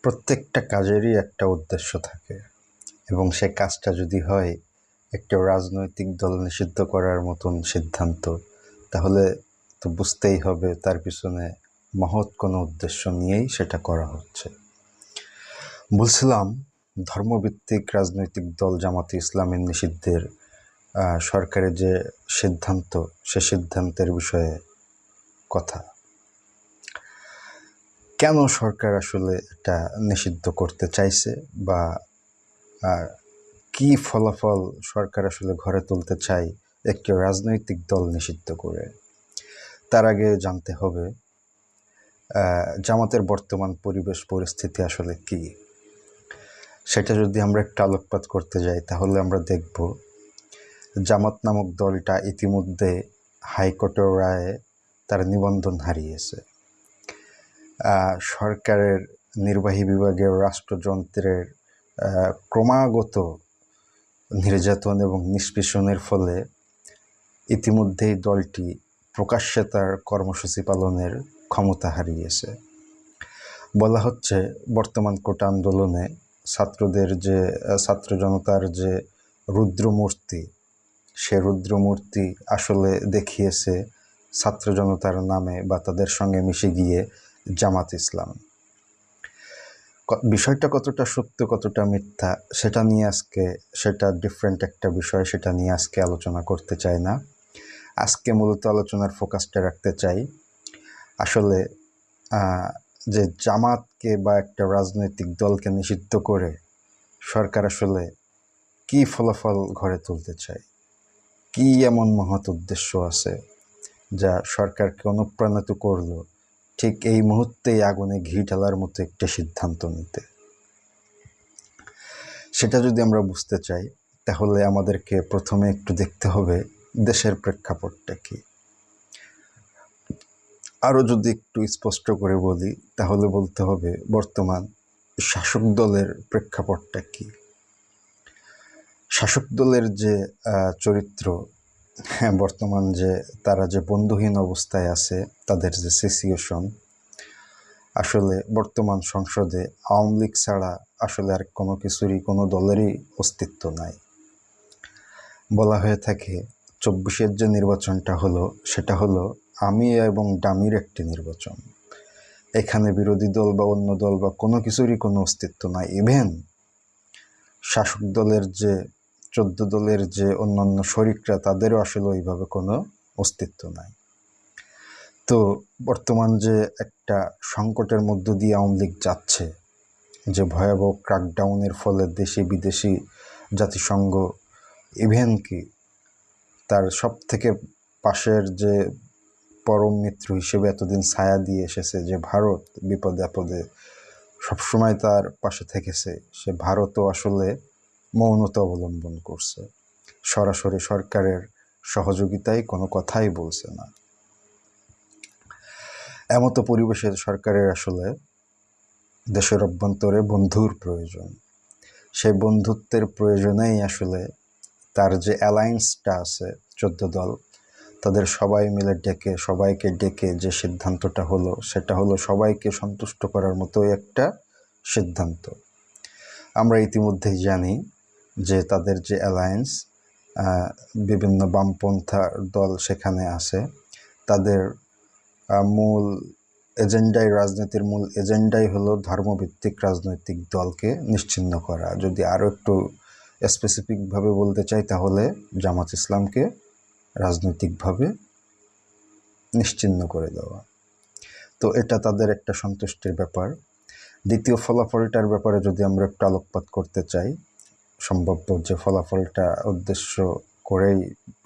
প্রত্যেকটা কাজেরই একটা উদ্দেশ্য থাকে এবং সে কাজটা যদি হয় একটা রাজনৈতিক দল নিষিদ্ধ করার মতন সিদ্ধান্ত, তাহলে তো বুঝতেই হবে তার পিছনে মহৎ কোনো উদ্দেশ্য নিয়েই সেটা করা হচ্ছে। বলছিলাম, ধর্মভিত্তিক রাজনৈতিক দল জামাতে ইসলামের নিষিদ্ধের সরকারের যে সিদ্ধান্ত, সে সিদ্ধান্তের বিষয়ে কথা। কেন সরকার আসলে এটা নিষিদ্ধ করতে চাইছে বা কি ফলাফল সরকার আসলে ঘরে তুলতে চায় একটি রাজনৈতিক দল নিষিদ্ধ করে? তার আগে জানতে হবে জামাতের বর্তমান পরিবেশ পরিস্থিতি আসলে কি। সেটা যদি আমরা একটু আলোকপাত করতে যাই, তাহলে আমরা দেখব জামাত নামক দলটা ইতিমধ্যে হাইকোর্টের রায়ে তার নিবন্ধন হারিয়েছে। সরকারের নির্বাহী বিভাগের রাষ্ট্রযন্ত্রের ক্রমাগত নির্যাতন এবং নিষ্পেষণের ফলে ইতিমধ্যেই দলটি প্রকাশ্যে তার কর্মসূচি পালনের ক্ষমতা হারিয়েছে। বলা হচ্ছে, বর্তমান কোটা আন্দোলনে ছাত্র জনতার যে রুদ্রমূর্তি, সে রুদ্রমূর্তি আসলে দেখিয়েছে ছাত্র জনতার নামে বা তাদের সঙ্গে মিশে গিয়ে জামাত ইসলাম। বিষয়টা কতটা সত্য কতটা মিথ্যা সেটা ডিফারেন্ট একটা বিষয়, সেটা নিয়ে আজকে আলোচনা করতে চাই না। আজকে মূলত আলোচনার ফোকাসটা রাখতে চাই আসলে যে জামাতকে বা একটা রাজনৈতিক দলকে নিষিদ্ধ করে সরকার আসলে কি ফলাফল ঘরে তুলতে চায়, কি এমন মহৎ উদ্দেশ্য আছে যা সরকারকে অনুপ্রাণিত করলো ঠিক এই মুহূর্তেই আগুনে ঘি ঢালার মতো একটা সিদ্ধান্ত নিতে। সেটা যদি আমরা বুঝতে চাই, তাহলে আমাদেরকে প্রথমে একটু দেখতে হবে দেশের প্রেক্ষাপটটা কি। আরও যদি একটু স্পষ্ট করে বলি, তাহলে বলতে হবে বর্তমান শাসক দলের প্রেক্ষাপটটা কি। শাসক দলের যে চরিত্র, বর্তমান যে তারা যে বন্ধুহীন অবস্থায় আছে, তাদের যে সিচুয়েশন, আসলে বর্তমান সংসদে আওয়ামী লীগ ছাড়া আসলে আর কোনো কিছুরই, কোনো দলেরই অস্তিত্ব নাই। বলা হয়ে থাকে 24-এর যে নির্বাচনটা হলো, সেটা হলো আমি এবং ডামির একটি নির্বাচন। এখানে বিরোধী দল বা অন্য দল বা কোনো কিছুরই কোনো অস্তিত্ব নাই। ইভেন শাসক দলের যে 14 দলের যে অন্যান্য শরিকরা, তাদেরও আসলে ওইভাবে কোনো অস্তিত্ব নাই। তো বর্তমান যে একটা সংকটের মধ্য দিয়ে আওয়ামী লীগ যাচ্ছে, যে ভয়াবহ ক্র্যাকডাউনের ফলে দেশি বিদেশি জাতিসংঘ, ইভেন কি তার সব থেকে পাশের যে পরম মিত্র হিসেবে এতদিন ছায়া দিয়ে এসেছে যে ভারত, বিপদে আপদে সবসময় তার পাশে থেকেছে, সে ভারতও আসলে মৌনতা অবলম্বন করছে, সরাসরি সরকারের সহযোগিতায় কোনো কথাই বলছে না। এমতো পরিবেশে সরকারের আসলে দেশের অভ্যন্তরে বন্ধুর প্রয়োজন। সেই বন্ধুত্বের প্রয়োজনেই আসলে তার যে অ্যালায়েন্সটা আছে 14 দল, তাদের সবাইকে ডেকে যে সিদ্ধান্তটা হলো, সেটা হলো সবাইকে সন্তুষ্ট করার মতোই একটা সিদ্ধান্ত। আমরা ইতিমধ্যেই জানি যে তাদের যে অ্যালায়েন্স, বিভিন্ন বামপন্থা দল সেখানে আছে। তাদের রাজনীতির মূল এজেন্ডাই হলো ধর্মভিত্তিক রাজনৈতিক দলকে নিশ্চিহ্ন করা। যদি আরও একটু স্পেসিফিকভাবে বলতে চাই, তাহলে জামাত ইসলামকে রাজনৈতিকভাবে নিশ্চিহ্ন করে দেওয়া। তো এটা তাদের একটা সন্তুষ্টির ব্যাপার। দ্বিতীয় ফলাফলটার ব্যাপারে যদি আমরা একটু আলোকপাত করতে চাই, সম্ভাব্য যে ফলাফলটা উদ্দেশ্য করেই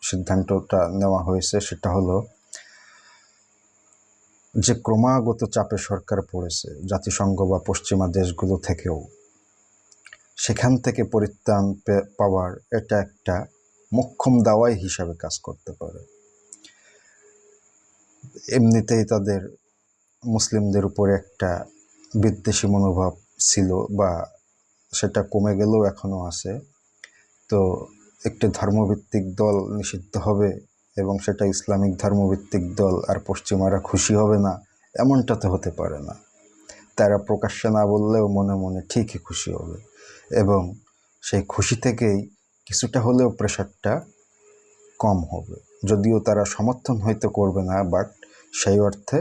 সিদ্ধান্তটা নেওয়া হয়েছে, সেটা হলো যে ক্রমাগত চাপে সরকার পড়েছে জাতিসংঘ বা পশ্চিমা দেশগুলো থেকেও, সেখান থেকে পরিত্রাণ পাওয়ার এটা একটা মোক্ষম দাওয়াই হিসাবে কাজ করতে পারে। এমনিতেই তাদের মুসলিমদের উপরে একটা বিদ্বেষী মনোভাব ছিল, বা সেটা কমে গেলেও এখনও আছে। তো একটি ধর্মভিত্তিক দল নিষিদ্ধ হবে এবং সেটা ইসলামিক ধর্মভিত্তিক দল, আর পশ্চিমারা খুশি হবে না, এমনটা তো হতে পারে না। তারা প্রকাশ্যে না বললেও মনে মনে ঠিকই খুশি হবে, এবং সেই খুশি থেকেই কিছুটা হলেও প্রেশারটা কম হবে। যদিও তারা সমর্থন হয়তো করবে না, বাট সেই অর্থে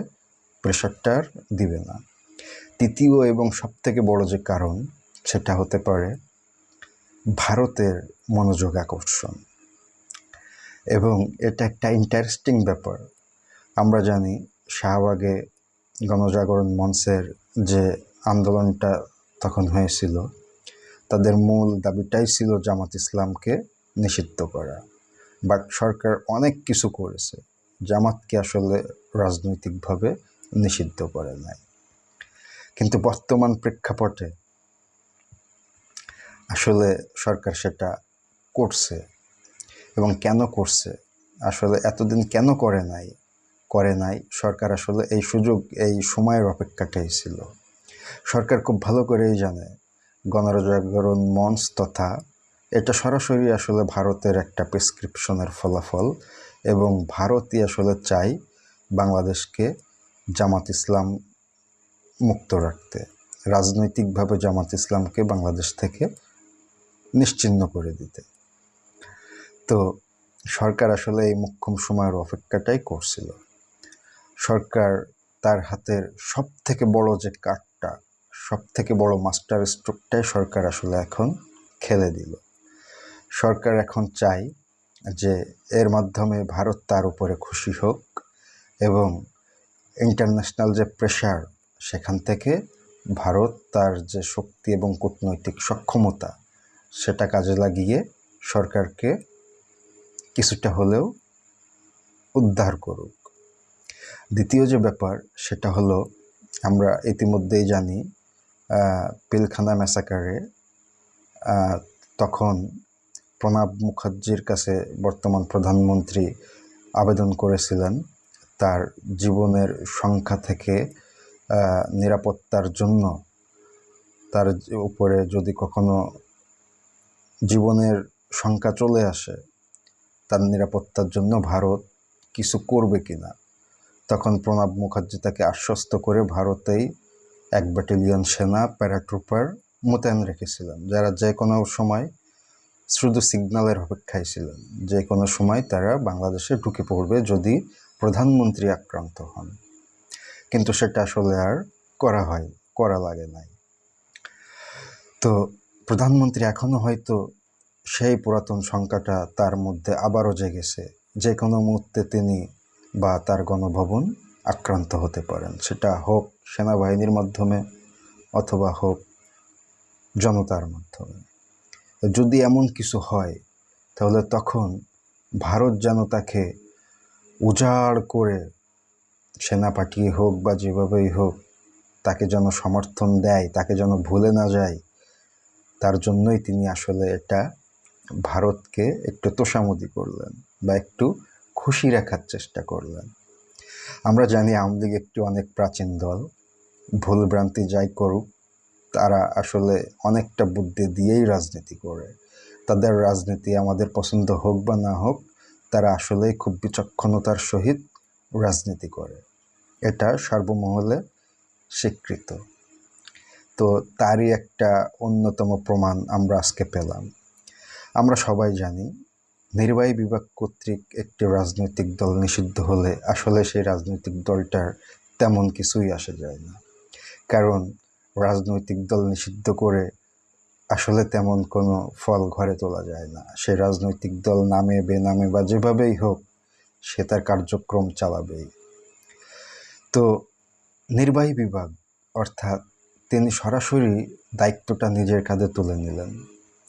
প্রেশারটা আর দিবে না। তৃতীয় এবং সবথেকে বড় যে কারণ, সেটা হতে পারে ভারতের মনোযোগ আকর্ষণ। এবং এটা একটা ইন্টারেস্টিং ব্যাপার। আমরা জানি শাহবাগে গণজাগরণ মঞ্চের যে আন্দোলনটা তখন হয়েছিল, তাদের মূল দাবিটাই ছিল জামাত ইসলামকে নিষিদ্ধ করা। বাট সরকার অনেক কিছু করেছে, জামাতকে আসলে রাজনৈতিকভাবে নিষিদ্ধ করে নাই। কিন্তু বর্তমান প্রেক্ষাপটে আসলে সরকার সেটা করছে। এবং কেন করছে, আসলে এতদিন কেন করে নাই সরকার আসলে এই সুযোগ, এই সময়ের অপেক্ষাটাই ছিল। সরকার খুব ভালো করেই জানে গণজাগরণ মঞ্চ তথা এটা সরাসরি আসলে ভারতের একটা প্রেসক্রিপশনের ফলাফল, এবং ভারতই আসলে চাই বাংলাদেশকে জামাত ইসলাম মুক্ত রাখতে, রাজনৈতিকভাবে জামাত ইসলামকে বাংলাদেশ থেকে নিশ্চিহ্ন করে দিতে। তো সরকার আসলে এই মোক্ষম সময়ের অপেক্ষাটাই করছিল। সরকার তার হাতের সব থেকে বড় যে কার্ডটা, সব থেকে বড় মাস্টার স্ট্রোকটাই সরকার আসলে এখন খেলে দিল। সরকার এখন চায় যে এর মাধ্যমে ভারত তার উপরে খুশি হোক, এবং ইন্টারন্যাশনাল যে প্রেশার, সেখান থেকে ভারত তার যে শক্তি এবং কূটনৈতিক সক্ষমতা, সেটা কাজে লাগিয়ে সরকারকে কিছুটা হলেও উদ্ধার করুক। দ্বিতীয় যে ব্যাপার, সেটা হলো আমরা ইতিমধ্যেই জানি পিলখানা ম্যাসাকারে তখন প্রণব মুখার্জির কাছে বর্তমান প্রধানমন্ত্রী আবেদন করেছিলেন তার জীবনের সংখ্যা থেকে নিরাপত্তার জন্য, তার উপরে যদি কখনো জীবনের সংখ্যা চলে আসে, তার নিরাপত্তার জন্য ভারত কিছু করবে কিনা। তখন প্রণব মুখার্জি তাকে আশ্বস্ত করে ভারতেই 1 ব্যাটালিয়ন সেনা প্যারাট্রুপার মোতায়েন রেখেছিলেন, যারা যে কোনো সময় শুধু সিগন্যালের অপেক্ষায় ছিলেন, যে কোনো সময় তারা বাংলাদেশে ঢুকে পড়বে যদি প্রধানমন্ত্রী আক্রান্ত হন। কিন্তু সেটা আসলে আর করা লাগে নাই। তো প্রধানমন্ত্রী এখনও হয়তো সেই পুরাতন সংখ্যাটা তার মধ্যে আবারও জেগেছে, যে কোনো মুহূর্তে তিনি বা তার গণভবন আক্রান্ত হতে পারেন, সেটা হোক সেনাবাহিনীর মাধ্যমে অথবা হোক জনতার মাধ্যমে। যদি এমন কিছু হয়, তাহলে তখন ভারত যেন তাকে উজাড় করে সেনা পাঠিয়ে হোক বা যেভাবেই হোক তাকে যেন সমর্থন দেয়, তাকে যেন ভুলে না যায়, তার জন্যই তিনি আসলে এটা ভারতকে একটু তোষামোদি করলেন বা একটু খুশি রাখার চেষ্টা করলেন। আমরা জানি আওয়ামী লীগ একটি অনেক প্রাচীন দল, ভুলভ্রান্তি যাই করুক, তারা আসলে অনেকটা বুদ্ধি দিয়েই রাজনীতি করে। তাদের রাজনীতি আমাদের পছন্দ হোক বা না হোক, তারা আসলেই খুব বিচক্ষণতার সহিত রাজনীতি করে, এটা সর্বমহলে স্বীকৃত। তো তারই একটা অন্যতম প্রমাণ আমরা আজকে পেলাম। আমরা সবাই জানি নির্বাহী বিভাগ কর্তৃক একটি রাজনৈতিক দল নিষিদ্ধ হলে আসলে সেই রাজনৈতিক দলটার তেমন কিছুই আসে যায় না, কারণ রাজনৈতিক দল নিষিদ্ধ করে আসলে তেমন কোনো ফল ঘরে তোলা যায় না। সে রাজনৈতিক দল নামে বেনামে বা যেভাবেই হোক সে তার কার্যক্রম চালাবেই। তো নির্বাহী বিভাগ অর্থাৎ তিনি সরাসরি দায়িত্বটা নিজের কাঁধে তুলে নিলেন,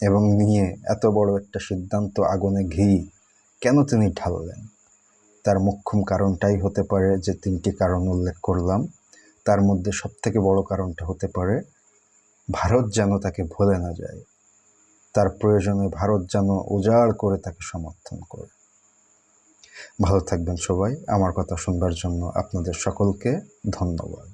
এবং নিয়ে এত বড় একটা সিদ্ধান্ত আগুনে ঘি কেন তিনি ঢাললেন, তার মোক্ষম কারণটাই হতে পারে যে 3টি কারণ উল্লেখ করলাম। তার মধ্যে সবথেকে বড় কারণটা হতে পারে ভারত যেন তাকে ভুলে না যায়, তার প্রয়োজনে ভারত যেন উজাড় করে তাকে সমর্থন করে। ভালো থাকবেন সবাই। আমার কথা শুনবার জন্য আপনাদের সকলকে ধন্যবাদ।